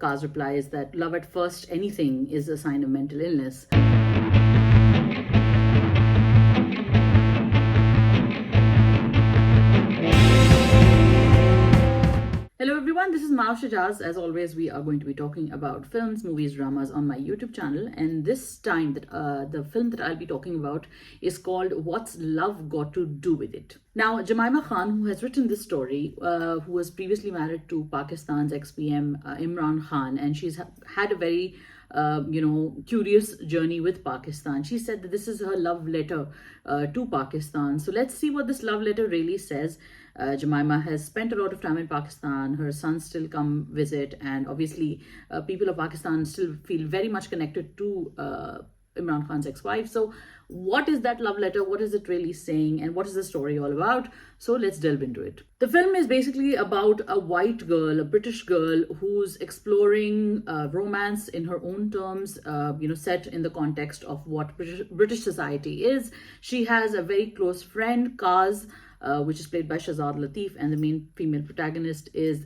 Kaz replies that love at first anything is a sign of mental illness. Hello everyone, this is Ajaz. As always, we are going to be talking about films, movies, dramas on my YouTube channel. And this time, the film that I'll be talking about is called What's Love Got to Do With It? Now, Jemima Khan, who has written this story, who was previously married to Pakistan's ex-PM Imran Khan, and she's had a very curious journey with Pakistan. She said that this is her love letter to Pakistan. So let's see what this love letter really says. Jemima has spent a lot of time in Pakistan. Her sons still come visit, and obviously, people of Pakistan still feel very much connected to Imran Khan's ex-wife. So, what is that love letter? What is it really saying? And what is the story all about? So, let's delve into it. The film is basically about a white girl, a British girl, who's exploring romance in her own terms, set in the context of what British society is. She has a very close friend, Kaz, which is played by Shahzad Latif, and the main female protagonist is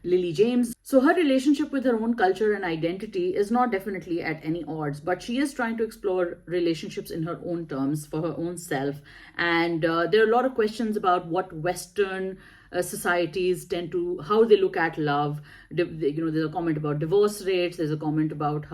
Lily James. So her relationship with her own culture and identity is not definitely at any odds, but she is trying to explore relationships in her own terms for her own self. And there are a lot of questions about what Western societies tend to, how they look at love. There's a comment about divorce rates. There's a comment about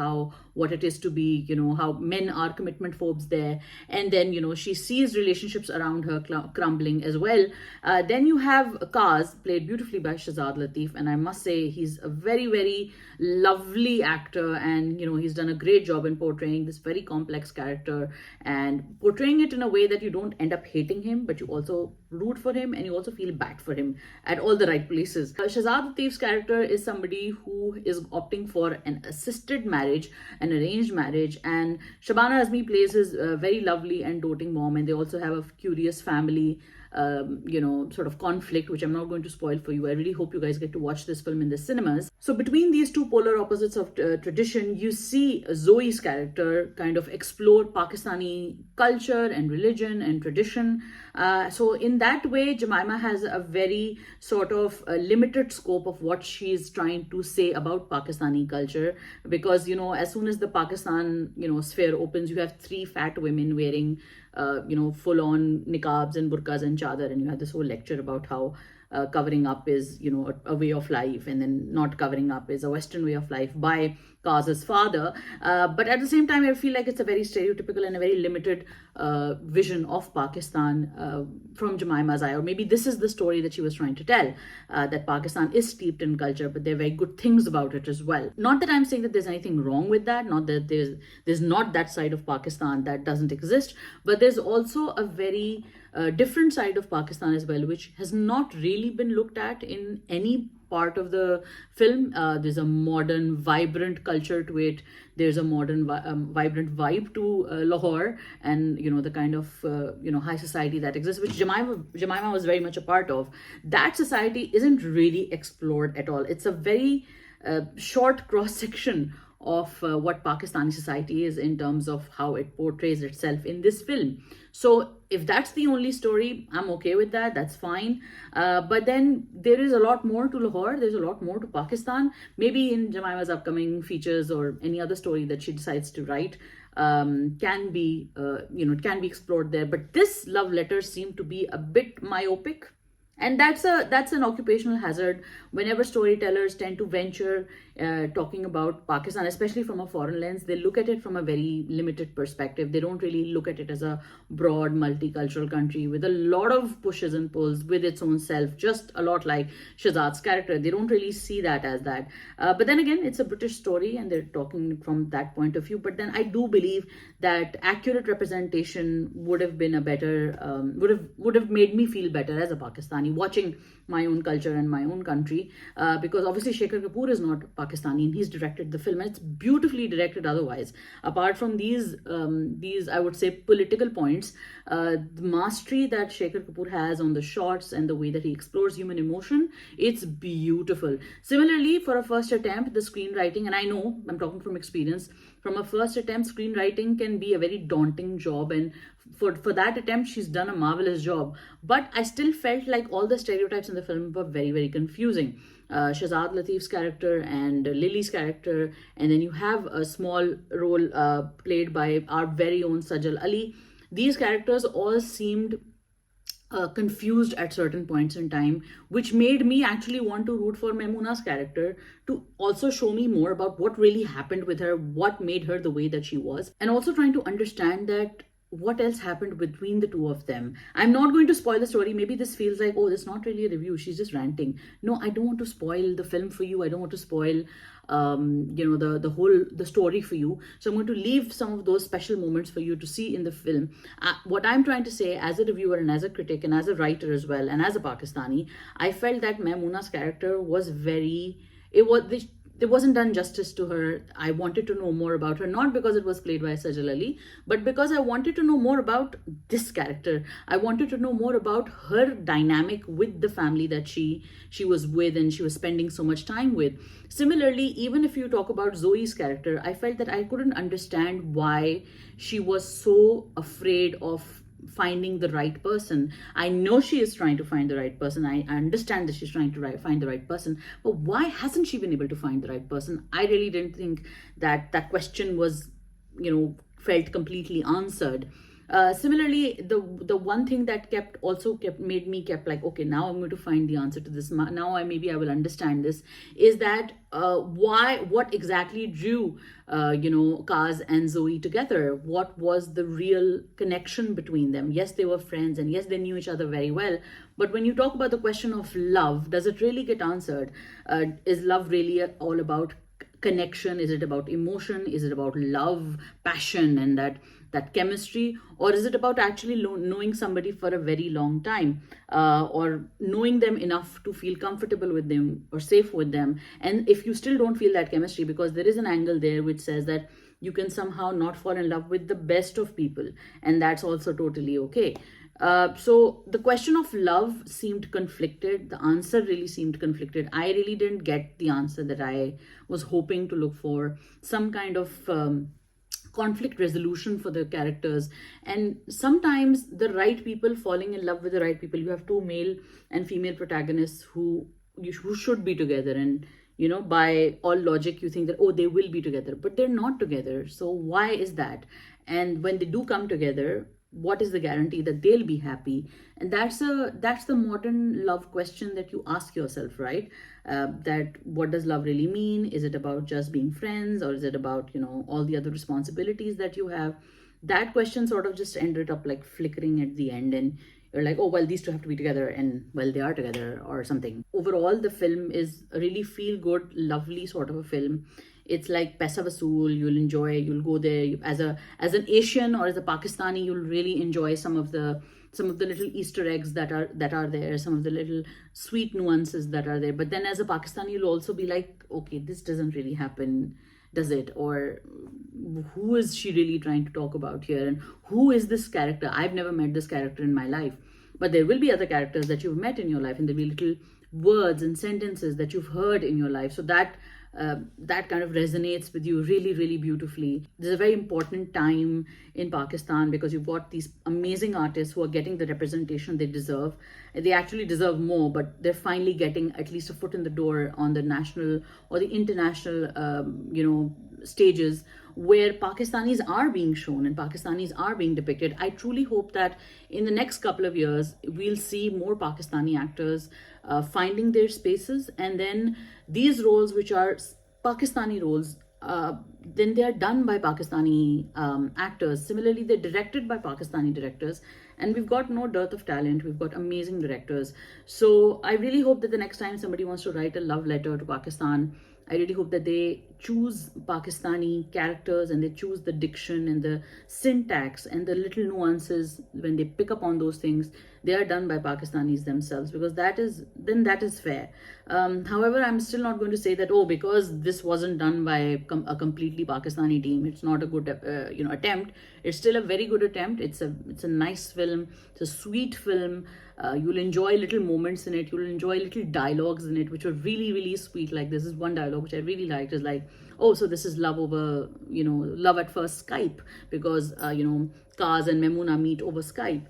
what it is to be, how men are commitment phobes there. And then, she sees relationships around her crumbling as well. Then you have Kaz, played beautifully by Shahzad Latif. And I must say, he's a very, very lovely actor. And, he's done a great job in portraying this very complex character and portraying it in a way that you don't end up hating him, but you also root for him and you also feel bad for him at all the right places. Shahzad Latif's character is somebody who is opting for an assisted marriage, an arranged marriage, and Shabana Azmi plays his very lovely and doting mom, and they also have a curious family sort of conflict, which I'm not going to spoil for you. I really hope you guys get to watch this film in the cinemas. So between these two polar opposites of tradition, you see Zoe's character kind of explore Pakistani culture and religion and tradition. So in that way, Jemima has a very sort of limited scope of what she's trying to say about Pakistani culture, because, as soon as the Pakistan, sphere opens, you have three fat women wearing full-on niqabs and burqas and chadar, and you have this whole lecture about how covering up is, a way of life, and then not covering up is a Western way of life by Kaz's father. But at the same time, I feel like it's a very stereotypical and a very limited vision of Pakistan from Jemima's eye. Or maybe this is the story that she was trying to tell, that Pakistan is steeped in culture, but there are very good things about it as well. Not that I'm saying that there's anything wrong with that, not that there's not that side of Pakistan that doesn't exist, but there's also a very different side of Pakistan as well, which has not really been looked at in any part of the film. There's a modern, vibrant culture to it. There's a modern, vibrant vibe to Lahore, and the kind of high society that exists, which Jemima was very much a part of. That society isn't really explored at all. It's a very short cross section of what Pakistani society is in terms of how it portrays itself in this film. So if that's the only story, I'm okay with that. That's fine. But then there is a lot more to Lahore. There's a lot more to Pakistan. Maybe in Jemima's upcoming features or any other story that she decides to write, can be explored there. But this love letter seemed to be a bit myopic. And that's an occupational hazard whenever storytellers tend to venture talking about Pakistan, especially from a foreign lens. They look at it from a very limited perspective. They don't really look at it as a broad multicultural country with a lot of pushes and pulls with its own self, just a lot like Shahzad's character. They don't really see that as that. But then again, it's a British story and they're talking from that point of view. But then I do believe that accurate representation would have been a better, would have made me feel better as a Pakistani watching my own culture and my own country, because obviously Shekhar Kapoor is not Pakistani and he's directed the film, and it's beautifully directed otherwise. Apart from these I would say political points, the mastery that Shekhar Kapoor has on the shots and the way that he explores human emotion, it's beautiful. Similarly, for a first attempt, the screenwriting, and I know I'm talking from experience, from a first attempt, screenwriting can be a very daunting job, and for that attempt, she's done a marvelous job. But I still felt like all the stereotypes in the film were very, very confusing. Shazad Latif's character and Lily's character, and then you have a small role played by our very own Sajal Ali. These characters all seemed confused at certain points in time, which made me actually want to root for Maimuna's character to also show me more about what really happened with her, what made her the way that she was, and also trying to understand that what else happened between the two of them. I'm not going to spoil the story. Maybe this feels like, oh, this is not really a review, she's just ranting. No, I don't want to spoil the film for you. I don't want to spoil the story for you. So I'm going to leave some of those special moments for you to see in the film. What I'm trying to say as a reviewer and as a critic and as a writer as well, and as a Pakistani, I felt that Maimuna's character was it wasn't done justice to her. I wanted to know more about her, not because it was played by Sajal Ali, but because I wanted to know more about this character. I wanted to know more about her dynamic with the family that she was with and she was spending so much time with. Similarly, even if you talk about Zoe's character, I felt that I couldn't understand why she was so afraid of finding the right person. I know she is trying to find the right person. I understand that she's trying to find the right person, but why hasn't she been able to find the right person? I really didn't think that that question was, felt completely answered. Similarly, the one thing that made me like, okay, now I'm going to find the answer to this. Now I will understand this. Is that what exactly drew Kaz and Zoe together? What was the real connection between them? Yes, they were friends, and yes, they knew each other very well. But when you talk about the question of love, does it really get answered? Is love really all about connection? Is it about emotion? Is it about love, passion, and that chemistry? Or is it about actually knowing somebody for a very long time, or knowing them enough to feel comfortable with them or safe with them? And if you still don't feel that chemistry, because there is an angle there which says that you can somehow not fall in love with the best of people, and that's also totally okay. So the question of love seemed conflicted. The answer really seemed conflicted. I really didn't get the answer that I was hoping to look for. Some kind of conflict resolution for the characters. And sometimes the right people falling in love with the right people. You have two male and female protagonists who should be together. And by all logic, you think that, oh, they will be together, but they're not together. So why is that? And when they do come together, what is the guarantee that they'll be happy? And that's the modern love question that you ask yourself, right? That what does love really mean? Is it about just being friends, or is it about all the other responsibilities that you have? That question sort of just ended up like flickering at the end, and you're like, oh, well, these two have to be together, and well, they are together or something. Overall, the film is a really feel good, lovely sort of a film. It's like Paisa Vasool. You'll enjoy, you'll go there as an Asian or as a Pakistani, you'll really enjoy some of the little Easter eggs that are there, some of the little sweet nuances that are there. But then as a Pakistani, you'll also be like, okay, this doesn't really happen, does it? Or who is she really trying to talk about here? And who is this character? I've never met this character in my life. But there will be other characters that you've met in your life, and there'll be little words and sentences that you've heard in your life. So that kind of resonates with you really, really beautifully. This is a very important time in Pakistan because you've got these amazing artists who are getting the representation they deserve. They actually deserve more, but they're finally getting at least a foot in the door on the national or the international, stages where Pakistanis are being shown and Pakistanis are being depicted. I truly hope that in the next couple of years, we'll see more Pakistani actors finding their spaces, and then these roles, which are Pakistani roles, then they are done by Pakistani actors. Similarly, they're directed by Pakistani directors, and we've got no dearth of talent. We've got amazing directors. So I really hope that the next time somebody wants to write a love letter to Pakistan, I really hope that they choose Pakistani characters and they choose the diction and the syntax and the little nuances. When they pick up on those things, they are done by Pakistanis themselves, because that is fair. However, I'm still not going to say that, oh, because this wasn't done by a completely Pakistani team, it's not a good attempt. It's still a very good attempt. It's a nice film. It's a sweet film. You'll enjoy little moments in it. You'll enjoy little dialogues in it, which are really, really sweet. Like this is one dialogue which I really liked, is like, oh, so this is love over, love at first Skype, because, Kaz and Maimuna meet over Skype.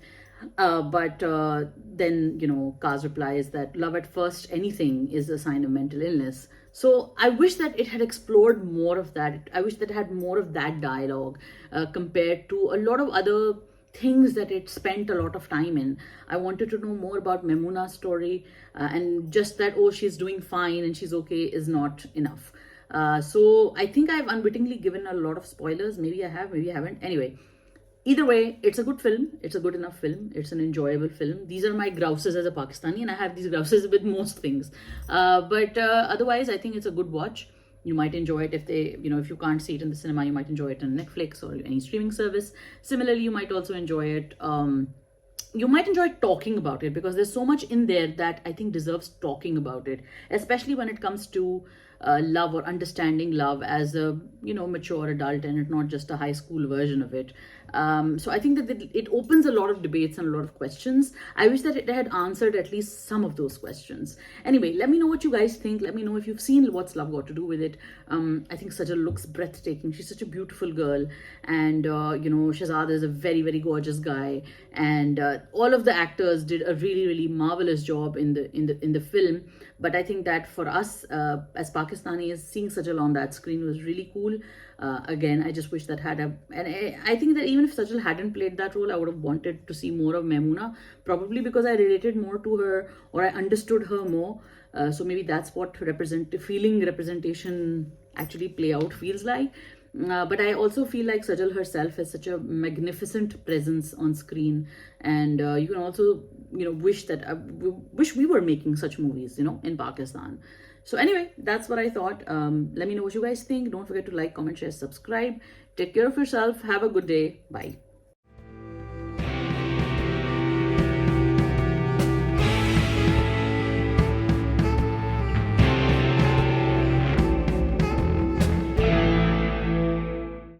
But then, Kaz replies that love at first anything is a sign of mental illness. So I wish that it had explored more of that. I wish that it had more of that dialogue compared to a lot of other things that it spent a lot of time in. I wanted to know more about Memuna's story, and just that, oh, she's doing fine and she's okay is not enough. So I think I've unwittingly given a lot of spoilers. Maybe I have, maybe I haven't. Anyway, either way, it's a good film. It's a good enough film. It's an enjoyable film. These are my grouses as a Pakistani, and I have these grouses with most things. But otherwise, I think it's a good watch. You might enjoy it if you can't see it in the cinema, you might enjoy it on Netflix or any streaming service. Similarly, you might also enjoy it. You might enjoy talking about it because there's so much in there that I think deserves talking about it, especially when it comes to love or understanding love as a mature adult and not just a high school version of it. So I think that it opens a lot of debates and a lot of questions. I wish that it had answered at least some of those questions. Anyway, let me know what you guys think. Let me know if you've seen What's Love Got to Do with It. I think Sajal looks breathtaking. She's such a beautiful girl, and Shahzad is a very, very gorgeous guy, and all of the actors did a really, really marvelous job in the film. But I think that for us as Pakistanis, seeing Sajal on that screen was really cool. Again, I just wish that and I think that even if Sajal hadn't played that role, I would have wanted to see more of Memuna, probably because I related more to her or I understood her more. So maybe that's what representation actually play out feels like. But I also feel like Sajal herself has such a magnificent presence on screen, and you can also, wish we were making such movies, in Pakistan. So anyway, that's what I thought. Let me know what you guys think. Don't forget to like, comment, share, subscribe. Take care of yourself. Have a good day. Bye.